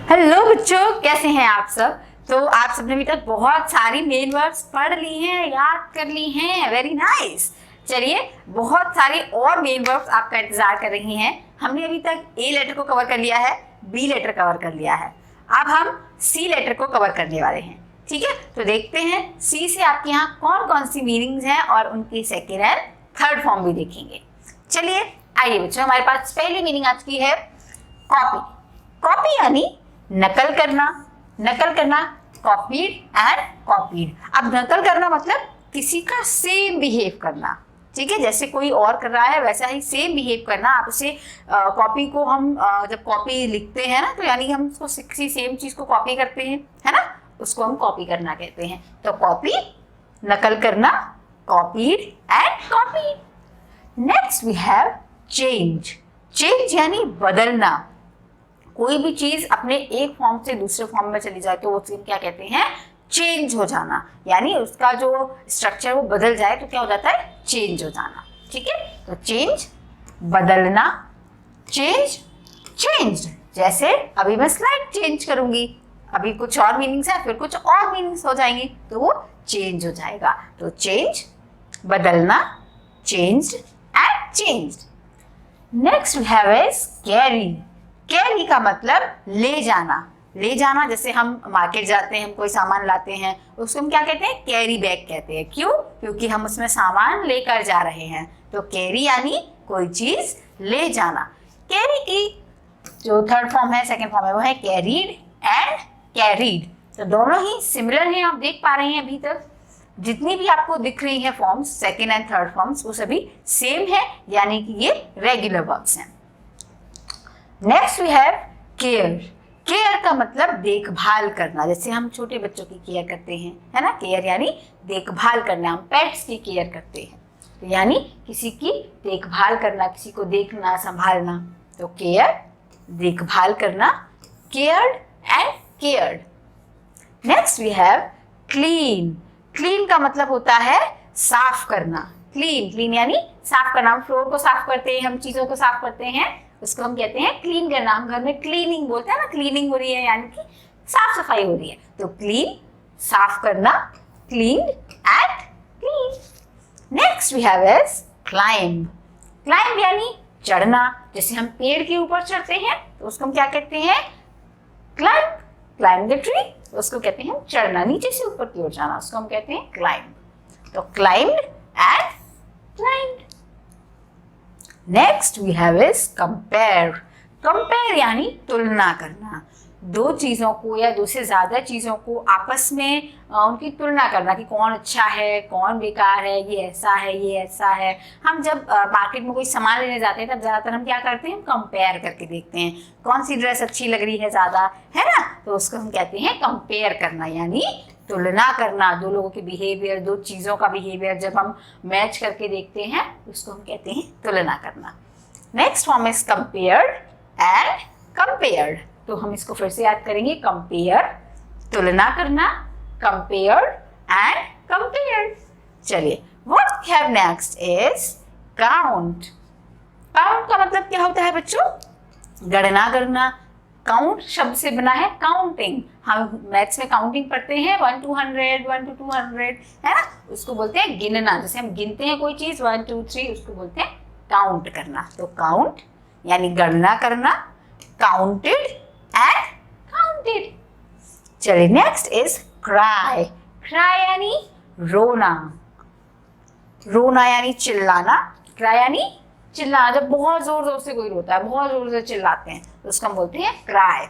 Hello बच्चों, कैसे हैं आप सब। तो आप सबने अभी तक बहुत सारी मेन वर्ब्स पढ़ ली हैं, याद कर ली हैं। Very nice. चलिए, बहुत सारी और मेन वर्ब्स आपका इंतजार कर रही हैं। हमने अभी तक ए लेटर को कवर कर लिया है, बी लेटर कवर कर लिया है। अब हम सी लेटर को कवर करने वाले हैं। ठीक है, तो देखते हैं सी से आपके यहाँ कौन कौन सी मीनिंग्स हैं और उनकी सेकेंड एंड थर्ड फॉर्म भी देखेंगे। चलिए आइए बच्चों, हमारे पास पहली मीनिंग आज की है कॉपी। कॉपी यानी नकल करना। नकल करना, कॉपीड एंड कॉपीड। अब नकल करना मतलब किसी का सेम बिहेव करना। ठीक है, जैसे कोई और कर रहा है वैसा ही सेम बिहेव करना। आप उसे कॉपी को हम जब कॉपी लिखते हैं ना, तो यानी हम उसको किसी सेम चीज को कॉपी करते हैं, है ना, उसको हम कॉपी करना कहते हैं। तो कॉपी, नकल करना, copied and copied. Next we have change. Change यानी बदलना। कोई भी चीज अपने एक फॉर्म से दूसरे फॉर्म में चली जाए तो उसको क्या कहते हैं, चेंज हो जाना। यानी उसका जो स्ट्रक्चर वो बदल जाए तो क्या हो जाता है, चेंज हो जाना। ठीक है, तो चेंज, बदलना, चेंज, चेंज। जैसे अभी मैं स्लाइड चेंज करूंगी, अभी कुछ और मीनिंग्स है, फिर कुछ और मीनिंग्स हो जाएंगे तो वो चेंज हो जाएगा। तो चेंज, बदलना, change and change. Next we have is carry. Carry का मतलब ले जाना। ले जाना, जैसे हम मार्केट जाते हैं, हम कोई सामान लाते हैं, उसको हम क्या कहते हैं, कैरी बैग कहते हैं। क्यों? क्योंकि हम उसमें सामान लेकर जा रहे हैं। तो कैरी यानी कोई चीज ले जाना। कैरी की जो थर्ड फॉर्म है, सेकंड फॉर्म है, वो है कैरीड एंड कैरीड। तो दोनों ही सिमिलर हैं, आप देख पा रहे हैं अभी तक जितनी भी आपको दिख रही है forms, second and third forms, वो सभी सेम है, यानी कि ये रेगुलर वर्ब्स हैं। Next we have care. Care का मतलब देखभाल करना। जैसे हम छोटे बच्चों की केयर करते हैं, है ना, केयर यानी देखभाल करना। हम पेट्स की केयर करते हैं, तो यानी किसी की देखभाल करना, किसी को देखना, संभालना। तो केयर, देखभाल करना, cared and cared. Next we have clean. Clean का मतलब होता है साफ करना। क्लीन, क्लीन यानी साफ करना। हम फ्लोर को साफ करते हैं, हम चीजों को साफ करते हैं, उसको हम कहते हैं क्लीन करना। हम घर में क्लीनिंग बोलते हैं ना, क्लीनिंग हो रही है यानी कि साफ सफाई हो रही है। तो क्लीन, साफ करना, clean and clean. Next we have is climb. Climb यानी चढ़ना। जैसे हम पेड़ के ऊपर चढ़ते हैं तो उसको हम क्या कहते हैं, क्लाइंब। क्लाइंब द ट्री, उसको कहते हैं चढ़ना, नीचे से ऊपर की ओर जाना, उसको हम कहते हैं क्लाइंब। तो climbed and climbed. Next we have is compare. Compare यानी तुलना करना। दो चीजों को या दो से ज्यादा चीजों को आपस में उनकी तुलना करना कि कौन अच्छा है, कौन बेकार है, ये ऐसा है, ये ऐसा है। हम जब मार्केट में कोई सामान लेने जाते हैं तब ज्यादातर हम क्या करते हैं, हम कंपेयर करके देखते हैं कौन सी ड्रेस अच्छी लग रही है ज्यादा, है ना। तो उसको हम कहते हैं कंपेयर करना, यानी तुलना करना। दो लोगों के बिहेवियर, दो चीज़ों का बिहेवियर जब हम मैच करके देखते हैं उसको हम कहते हैं तुलना करना। Next form is compared and compared. तो हम इसको फिर से याद करेंगे, कंपेयर, तुलना करना, कंपेयर्ड एंड कंपेयर्ड। चलिए, what we have next is count. Count का मतलब क्या होता है बच्चों, गणना करना। काउंट शब्द से बना है काउंटिंग। हम मैथ्स में काउंटिंग पढ़ते हैं 1 to 100, 1 to 200, है ना, उसको बोलते हैं गिनना। जैसे हम गिनते हैं कोई चीज 1 2 3, उसको बोलते हैं काउंट करना। तो काउंट यानी गणना करना, काउंटेड एंड काउंटेड। चलिए, नेक्स्ट इज क्राई। क्राई यानी रोना। रोना यानी चिल्लाना। क्राई यानी चिल्लाना, जब बहुत जोर जोर से कोई रोता है, बहुत जोर से चिल्लाते हैं, तो उसको हम बोलते हैं क्राई।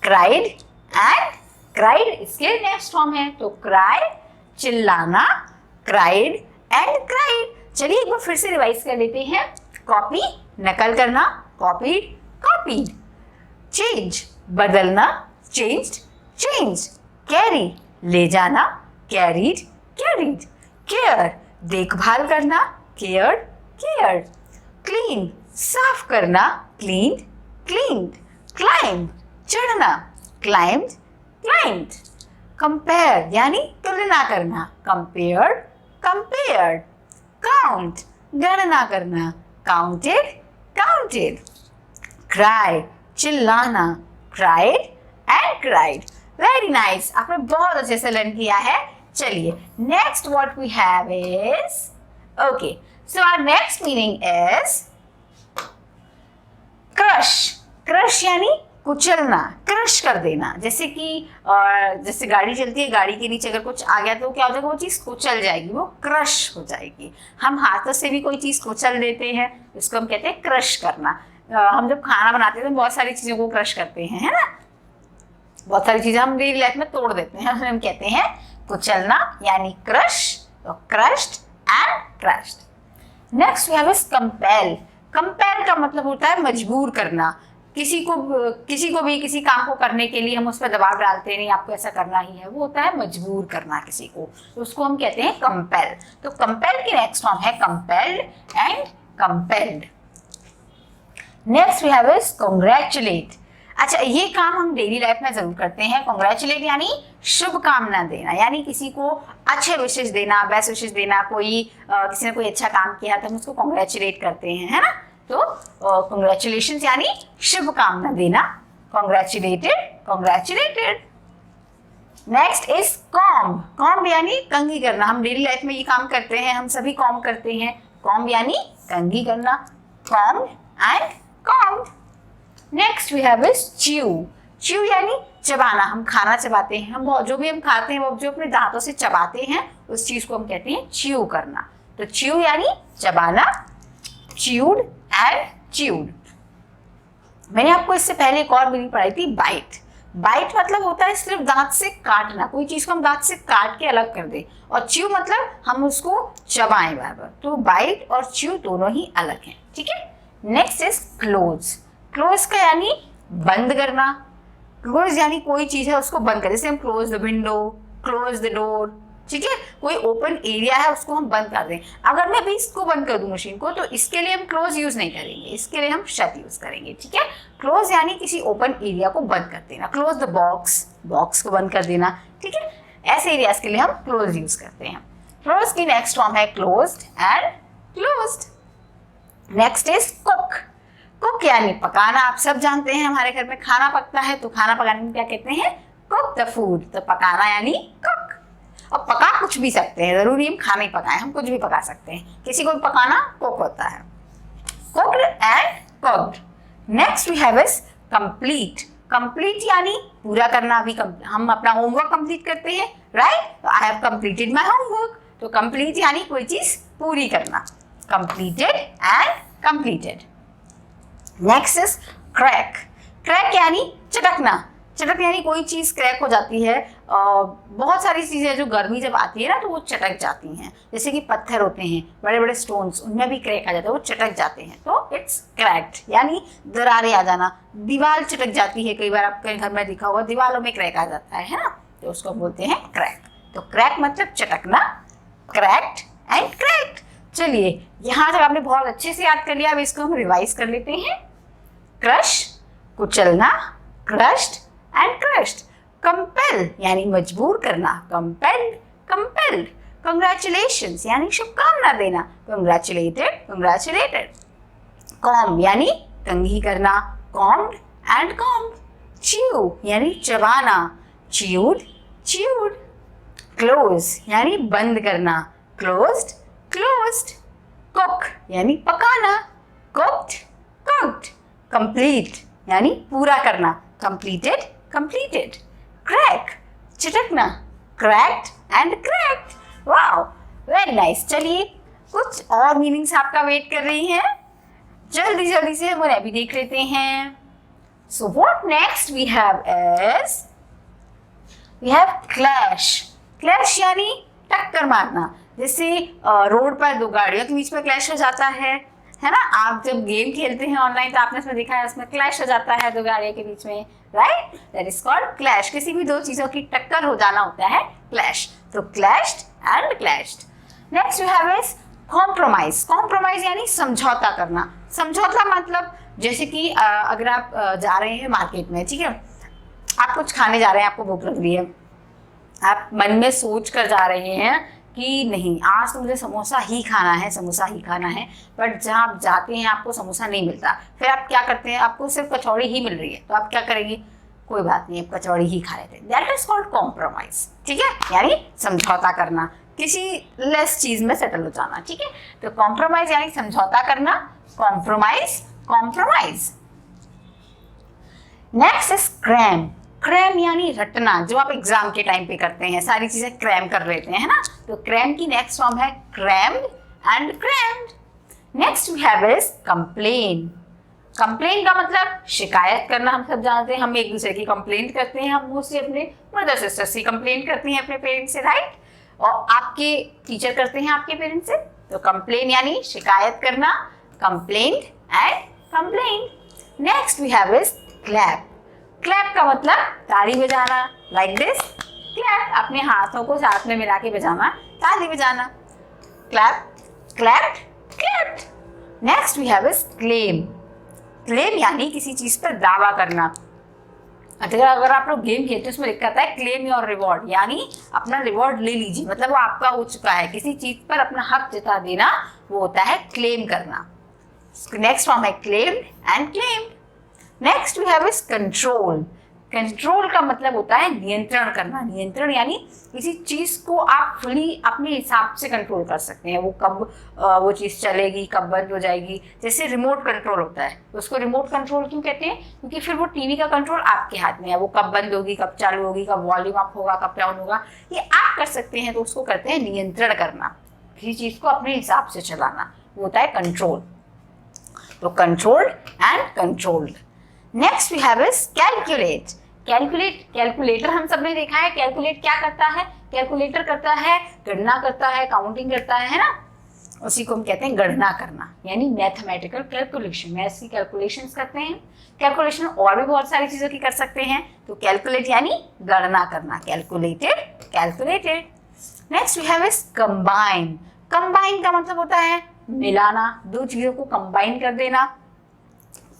क्राइड एंड क्राइड इसके नेक्स्ट फॉर्म है। तो क्राई, चिल्लाना, क्राइड एंड क्राइड। चलिए एक बार फिर से रिवाइज कर लेते हैं। कॉपी, नकल करना, कॉपीड, कॉपीड। चेंज, बदलना, चेंज्ड, चेंज्ड। कैरी, ले जाना, कैरीड, कैरीड। केयर, देखभाल करना, केयर्ड, केयर्ड। क्लीन, साफ करना, क्लीन्ड, क्लीन्ड। क्लाइंब, चढ़ना, क्लाइंब्ड, क्लाइंब्ड। कंपेयर यानी तुलना करना, कंपेयर्ड, कंपेयर्ड। काउंट, गणना करना, काउंटेड, काउंटेड। क्राई, चिल्लाना, cried and cried. Very nice. आपने बहुत अच्छे से लर्न किया है. चलिए, next what we have is, okay, so our next meaning is crush. Crush यानी कुचलना, क्रश कर देना. जैसे कि जैसे गाड़ी चलती है, गाड़ी के नीचे अगर कुछ आ गया तो क्या हो जाएगा, वो चीज़ कुचल जाएगी, वो क्रश हो जाएगी. हम हाथों से भी कोई चीज़ कुचल देते हैं, इसको हम कहते हैं क्रश करना. हम जब खाना बनाते हैं तो बहुत सारी चीज़ों को क्रश करते हैं, है ना. बहुत सारी चीज़ें हम डेली लाइफ में तोड़ देते हैं, हम कहते हैं कुचलना यानी क्रश. तो crushed and crushed. Next we have is compel. Compel का मतलब होता है मजबूर करना. किसी को भी किसी काम को करने के लिए हम उस पर दबाव डालते हैं, नहीं आपको ऐसा करना ही है, वो होता है मजबूर करना किसी को, तो उसको हम कहते हैं कंपेल. तो कंपेल की नेक्स्ट फॉर्म है compelled and compelled. Next we have is congratulate. अच्छा, ये काम हम डेली लाइफ में जरूर करते हैं. कांग्रेचुलेट यानी शुभकामना देना, यानी किसी को अच्छे विशेष देना, बेस्ट विशेष देना. किसी ने कोई अच्छा काम किया तो हम उसको कांग्रेचुलेट करते हैं, है ना. तो कांग्रेचुलेशंस यानी शुभकामना देना. Congratulated, congratulated. Next is comb. Comb यानी कंघी करना. हम डेली लाइफ में ये काम करते हैं, हम सभी कॉम्ब करते हैं. कॉम्ब यानी कंघी करना. Comb and comb. Next we have is chew. Chew यानी चबाना. हम खाना चबाते हैं, हम जो भी हम खाते हैं वो जो अपने दांतों से चबाते हैं, उस चीज को हम कहते हैं च्यू करना. तो च्यू यानी चबाना. Chewed and chewed. मैंने आपको इससे पहले एक और मीनिंग पढ़ाई थी, बाइट. बाइट मतलब होता है सिर्फ दांत से काटना, कोई चीज को हम दांत से काट के अलग कर दें. और च्यू मतलब हम उसको चबाएं बराबर. तो बाइट और च्यू दोनों ही अलग हैं, ठीक है. Next is close. क्लोज का यानी बंद करना. क्लोज यानी कोई चीज है उसको बंद कर, जैसे हम close the window, close the door, ठीक है. कोई ओपन एरिया है उसको हम बंद कर दें. अगर मैं अभी इसको बंद कर दूं मशीन को, तो इसके लिए हम क्लोज यूज नहीं करेंगे, इसके लिए हम शट यूज करेंगे, ठीक है. क्लोज यानी किसी ओपन एरिया को बंद कर देना. क्लोज द बॉक्स, बॉक्स को बंद कर देना, ठीक है. ऐसे एरियाज के लिए हम क्लोज यूज करते हैं. क्लोज की नेक्स्ट फॉर्म है closed end closed. Next is cook. Cook यानी पकाना. आप सब जानते हैं हमारे घर में खाना पकता है, तो खाना पकाने में क्या कहते हैं, कुक द फूड. तो पकाना यानी कुक. और पका कुछ भी सकते हैं, जरूरी हम खाना ही पकाएं, हम कुछ भी पका सकते हैं. किसी को भी पकाना कुक होता है. Cooked and cooked. Next we have is complete. Complete यानी पूरा करना. अभी हम अपना होमवर्क कंप्लीट करते हैं, right. I have completed my homework. तो कंप्लीट यानी कोई चीज पूरी करना. Completed and completed. Next is crack. Crack यानी चटकना. चटक यानी कोई चीज़ क्रैक हो जाती है. बहुत सारी चीज़ें जो गर्मी जब आती है ना तो वो चटक जाती हैं. जैसे कि पत्थर होते हैं, बड़े बड़े स्टोन्स, उनमें भी क्रैक आ जाता है, वो चटक जाते हैं. तो इट्स क्रैक्ड यानी दरारें आ जाना. दीवार चटक जाती है, कई बार आपके घर में दिखा होगा दीवारों में क्रैक आ जाता है ना, तो उसको बोलते हैं क्रैक. तो क्रैक मतलब चटकना. Cracked and cracked. चलिए, यहाँ तक आपने बहुत अच्छे से याद कर लिया. अब इसको हम रिवाइज कर लेते हैं. क्रश कुचलना, क्रश्ड एंड क्रश्ड. कंपेल यानी मजबूर करना. Compelled, compelled. कंग्रेचुलेशंस यानी शुभकामना देना. Congratulated, congratulated. कॉम्ब यानी कंघी करना. Combed and comb. च्यू यानी चबाना. Chewed, chewed. क्लोज यानी बंद करना. Closed, closed. कुक यानी पकाना. Cooked, cooked. कंप्लीट यानी पूरा करना. Completed, completed. Crack चटकना. Cracked and cracked. Wow, very nice. चलिए, कुछ और मीनिंग्स आपका वेट कर रही हैं, जल्दी जल्दी से हम उन्हें भी देख लेते हैं. So what next we have is we have clash. Clash यानी टक्कर मारना. जैसे रोड पर दो गाड़ियों के बीच में क्लैश हो जाता है ना. आप जब गेम खेलते हैं ऑनलाइन तो आपने इसमें देखा है, उसमें क्लैश हो जाता है दो गाड़ियों के बीच में, right. That is called clash. किसी भी दो चीजों की टक्कर हो जाना होता है क्लैश. तो clashed and clashed. Next we have is compromise. Compromise यानी समझौता करना. समझौता मतलब जैसे कि अगर आप जा रहे हैं मार्केट में, ठीक है, आप कुछ खाने जा रहे हैं, आपको भूख लग रही है, आप मन में सोच कर जा रहे हैं कि नहीं आज तो मुझे समोसा ही खाना है, समोसा ही खाना है. बट जहाँ आप जाते हैं आपको समोसा नहीं मिलता. फिर आप क्या करते हैं, आपको सिर्फ कचौड़ी ही मिल रही है, तो आप क्या करेंगे, कोई बात नहीं, अब कचौड़ी ही खा लेते हैं, दैट इज कॉल्ड कॉम्प्रोमाइज। ठीक है, यानी समझौता करना, किसी लेस चीज में सेटल हो जाना। ठीक है, तो कॉम्प्रोमाइज यानी समझौता करना, compromise, compromise. Next is cram. Cram यानी रटना, जो आप एग्जाम के टाइम पे करते हैं, सारी चीजें क्रैम कर लेते हैं, है ना। तो क्रैम की नेक्स्ट फॉर्म है crammed and crammed. Next we have is complain. Complain का मतलब शिकायत करना, हम सब जानते हैं, हम एक दूसरे की कंप्लेंट करते हैं, हम मोस्टली अपने ब्रदर सिस्टर से कंप्लेंट करते हैं अपने पेरेंट्स से, राइट, और आपके टीचर करते हैं आपके पेरेंट्स से। तो कंप्लेन यानी शिकायत करना, complaint and complain. Next we have is clap. Clap का मतलब ताली बजाना, लाइक दिस क्लैप, अपने हाथों को साथ में मिला के बजाना, ताली बजाना, clap, clap, clap. Next we have is claim. Claim यानी किसी चीज पर दावा करना। अगर आप लोग गेम खेलते हैं उसमें लिखा था क्लेम योर रिवॉर्ड, यानी अपना रिवॉर्ड ले लीजिए, मतलब वो आपका हो चुका है, किसी चीज पर अपना हक जता देना, वो होता है क्लेम करना। नेक्स्ट फॉर्म है claimed and claimed. Next we have is control. Control का मतलब होता है नियंत्रण करना। नियंत्रण यानी किसी चीज को आप फुली अपने हिसाब से कंट्रोल कर सकते हैं, वो कब वो चीज चलेगी, कब बंद हो जाएगी। जैसे रिमोट कंट्रोल होता है, तो उसको रिमोट कंट्रोल क्यों कहते हैं, क्योंकि फिर वो टीवी का कंट्रोल आपके हाथ में है, वो कब बंद होगी, कब चालू होगी, कब वॉल्यूम अप होगा, कब डाउन होगा, ये आप कर सकते हैं। तो उसको कहते हैं नियंत्रण करना, किसी चीज को अपने हिसाब से चलाना, वो होता है कंट्रोल। तो controlled and controlled. Next we have is calculate. Calculator हम सबने देखा है, कैलकुलेट क्या करता है, कैलकुलेटर करता है गणना करता है, काउंटिंग करता है ना, उसी को हम कहते हैं गणना करना, यानी मैथमेटिकल कैलकुलेशन, मैथ्स की कैलकुलेशंस करते हैं। कैलकुलेशन और भी बहुत सारी चीजों की कर सकते हैं, तो कैलकुलेट यानी गणना करना, calculated, calculated. Next we have is combine. Combine का मतलब होता है मिलाना, दो चीजों को कंबाइन कर देना,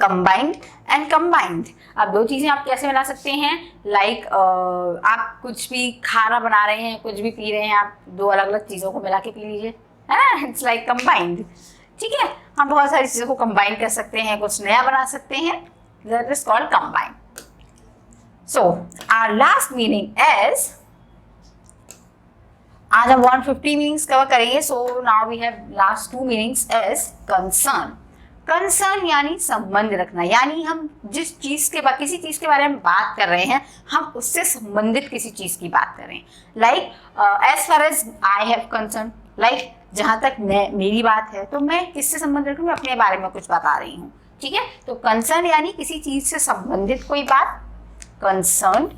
कंबाइंड एंड कंबाइंड। अब दो चीजें आप कैसे बना सकते हैं, लाइक आप कुछ भी खाना बना रहे हैं, कुछ भी पी रहे हैं, आप दो अलग अलग चीजों को मिला के पी लीजिए, है ना, इट्स लाइक कंबाइंड। ठीक है, हम बहुत सारी चीजों को कंबाइन कर सकते हैं, कुछ नया बना सकते हैं, that is called combine. So our last meaning is, आज हम 150 मीनिंग्स कवर करेंगे, so now we have last 2 meanings is concern. Concern यानी संबंध रखना, यानी हम जिस चीज के बाद किसी चीज के बारे में बात कर रहे हैं, हम उससे संबंधित किसी चीज की बात कर रहे हैं। Like as far as I have concern, like जहां तक मेरी बात है, तो मैं किससे संबंध रखूँ, मैं अपने बारे में कुछ बता रही हूँ। ठीक है, तो कंसर्न यानी किसी चीज से संबंधित कोई बात, concern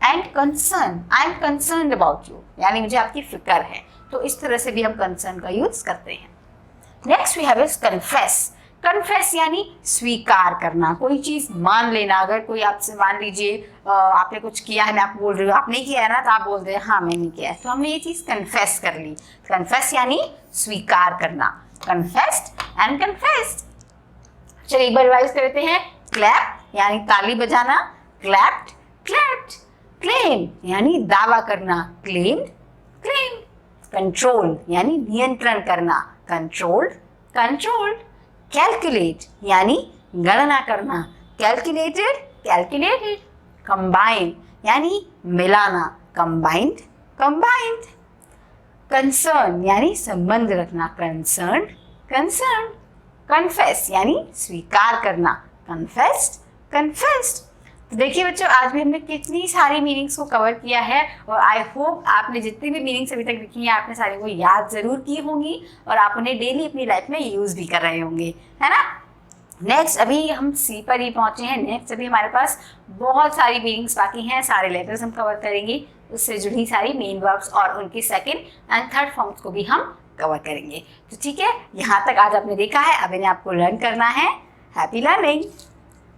and concern, I am concern about you, यानी मुझे आपकी फिक्र है, तो इस तरह से भी हम कंसर्न का यूज करते हैं। Next we have is confess. Confess यानी स्वीकार करना, कोई चीज मान लेना। अगर कोई आपसे, मान लीजिए आपने कुछ किया है, मैं आपको बोल रही हूँ आपने किया है ना, तो आप बोल रहे हैं हाँ मैंने किया है, तो हमने ये चीज कन्फेस कर ली। कन्फेस यानी स्वीकार करना, कन्फेस्ड एंड कन्फेस्ड। चलिए एक बार रिवाइज करते हैं। क्लैप यानी ताली बजाना, क्लैप्ड, क्लैप्ड। क्लेम यानी दावा करना, क्लेम्ड, क्लेम्ड। कंट्रोल यानी नियंत्रण करना, कंट्रोल्ड, कंट्रोल्ड। कैलकुलेट यानी गणना करना, कैलकुलेटेड, कैलकुलेटेड। कंबाइन यानी मिलाना, कंबाइंड, कंबाइंड। कंसर्न यानी संबंध रखना, कंसर्न, कंसर्न। कन्फेस यानी स्वीकार करना, कन्फेस्ड, कन्फेस्ड। तो देखिए बच्चों, आज भी हमने कितनी सारी मीनिंग्स को कवर किया है, और आई होप आपने जितनी भी मीनिंग्स अभी तक लिखी हैं, आपने सारी को याद जरूर की होंगी, और आप उन्हें डेली अपनी लाइफ में यूज भी कर रहे होंगे, है ना। नेक्स्ट अभी हम सी पर ही पहुंचे हैं। नेक्स्ट अभी हमारे पास बहुत सारी मीनिंग्स बाकी हैं, सारे लेटर्स हम कवर करेंगे, उससे जुड़ी सारी मेन वर्ब्स और उनकी सेकेंड एंड थर्ड फॉर्म्स को भी हम कवर करेंगे। तो ठीक है, यहाँ तक आज आपने देखा है, अब इन्हें आपको लर्न करना है। Happy learning.